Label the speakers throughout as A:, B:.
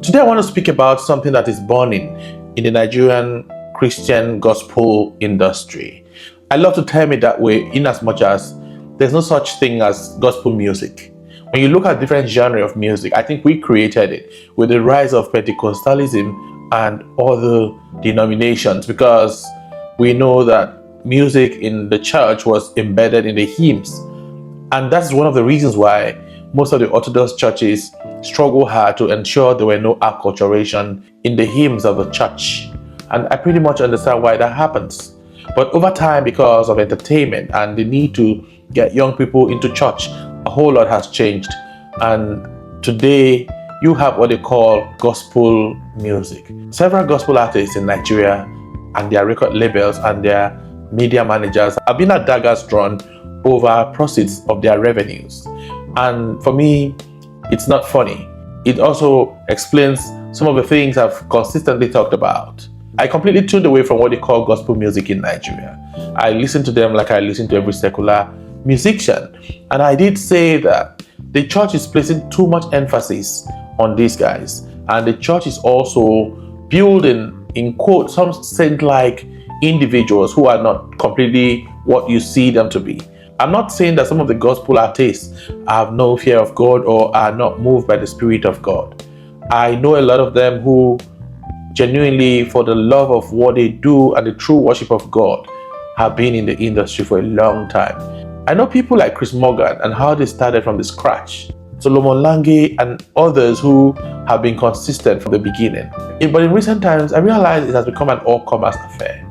A: Today I want to speak about something that is burning in the Nigerian Christian gospel industry. I love to term it that way in as much as there's no such thing as gospel music. When you look at different genre of music, I think we created it with the rise of Pentecostalism and other denominations because we know that music in the church was embedded in the hymns. And that's one of the reasons why most of the Orthodox churches struggle hard to ensure there were no acculturation in the hymns of the church. And I pretty much understand why that happens. But over time, because of entertainment and the need to get young people into church, a whole lot has changed. And today, you have what they call gospel music. Several gospel artists in Nigeria and their record labels and their media managers have been at daggers drawn over proceeds of their revenues. And for me, it's not funny. It also explains some of the things I've consistently talked about. I completely tuned away from what they call gospel music in Nigeria. I listen to them like I listen to every secular musician. And I did say that the church is placing too much emphasis on these guys. And the church is also building, in quote, some saint-like individuals who are not completely what you see them to be. I'm not saying that some of the gospel artists have no fear of God or are not moved by the Spirit of God. I know a lot of them who genuinely, for the love of what they do and the true worship of God, have been in the industry for a long time. I know people like Chris Morgan and how they started from the scratch. Solomon Lange and others who have been consistent from the beginning. But in recent times, I realized it has become an all-comers affair.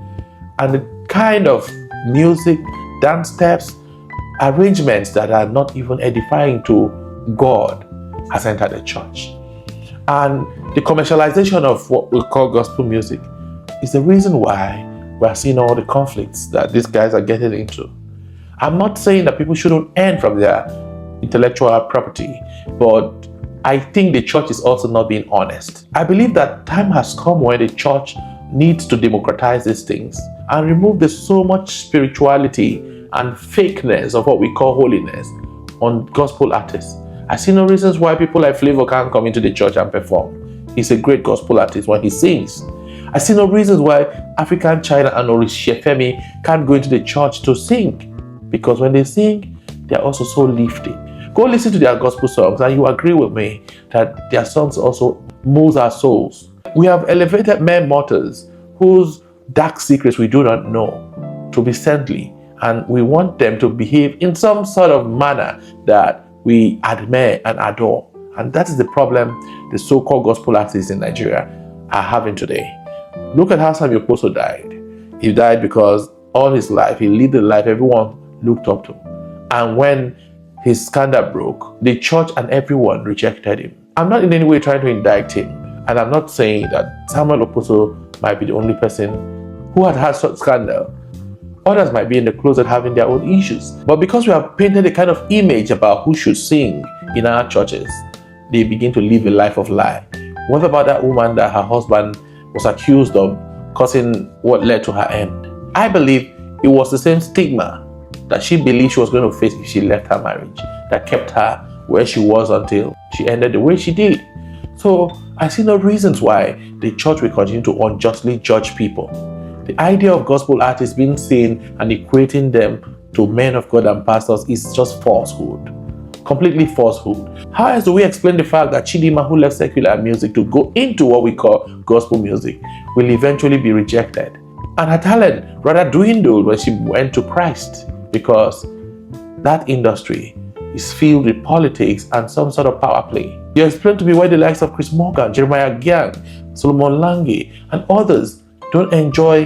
A: And the kind of music, dance steps, arrangements that are not even edifying to God has entered the church. And the commercialization of what we call gospel music is the reason why we're seeing all the conflicts that these guys are getting into. I'm not saying that people shouldn't earn from their intellectual property, but I think the church is also not being honest. I believe that time has come when the church needs to democratize these things and remove the so much spirituality and fakeness of what we call holiness on gospel artists. I see no reasons why people like Flavor can't come into the church and perform. He's a great gospel artist when he sings. I see no reasons why African China and Orishefemi can't go into the church to sing. Because when they sing, they're also so lifting. Go listen to their gospel songs and you agree with me that their songs also move our souls. We have elevated mere mortals whose dark secrets we do not know to be saintly, and we want them to behave in some sort of manner that we admire and adore. And that is the problem the so-called gospel artists in Nigeria are having today. Look at how Samuel Oposo died. He died because all his life, he lived the life everyone looked up to. And when his scandal broke, the church and everyone rejected him. I'm not in any way trying to indict him. And I'm not saying that Samuel Oposo might be the only person who had such scandal. Others might be in the closet having their own issues. But because we have painted a kind of image about who should sing in our churches, they begin to live a life of lie. What about that woman that her husband was accused of causing what led to her end? I believe it was the same stigma that she believed she was going to face if she left her marriage that kept her where she was until she ended the way she did. So I see no reasons why the church will continue to unjustly judge people. The idea of gospel artists being seen and equating them to men of God and pastors is just falsehood. Completely falsehood. How else do we explain the fact that Chidima, who left secular music to go into what we call gospel music, will eventually be rejected? And her talent rather dwindled when she went to Christ, because that industry is filled with politics and some sort of power play. You explain to me why the likes of Chris Morgan, Jeremiah Gyang, Solomon Lange, and others don't enjoy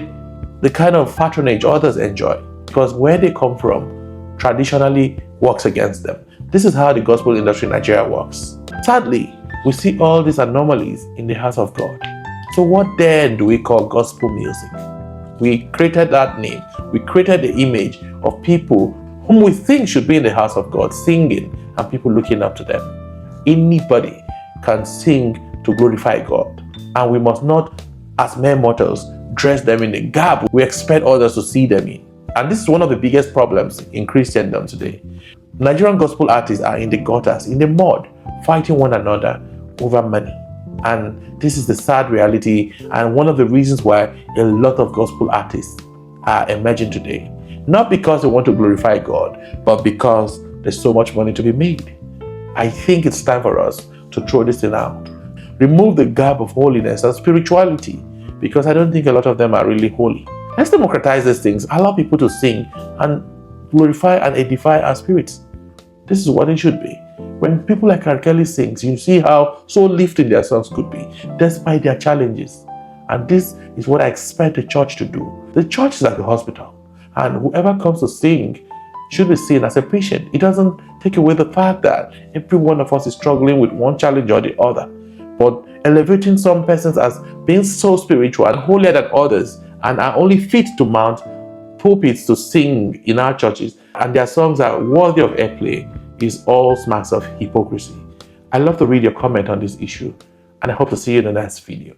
A: the kind of patronage others enjoy, because where they come from traditionally works against them. This is how the gospel industry in Nigeria works. Sadly, we see all these anomalies in the house of God. So what then do we call gospel music? We created that name. We created the image of people whom we think should be in the house of God singing and people looking up to them. Anybody can sing to glorify God, and we must not, as mere mortals, dress them in the garb we expect others to see them in. And this is one of the biggest problems in Christendom today. Nigerian gospel artists are in the gutters, in the mud, fighting one another over money. And this is the sad reality, and one of the reasons why a lot of gospel artists are emerging today. Not because they want to glorify God, but because there's so much money to be made. I think it's time for us to throw this thing out. Remove the garb of holiness and spirituality, because I don't think a lot of them are really holy. Let's democratize these things, allow people to sing and glorify and edify our spirits. This is what it should be. When people like R. Kelly sings, you see how so lifting their songs could be, despite their challenges. And this is what I expect the church to do. The church is like a hospital, and whoever comes to sing should be seen as a patient. It doesn't take away the fact that every one of us is struggling with one challenge or the other. But elevating some persons as being so spiritual and holier than others, and are only fit to mount pulpits to sing in our churches, and their songs are worthy of airplay, is all smacks of hypocrisy. I love to read your comment on this issue, and I hope to see you in the next video.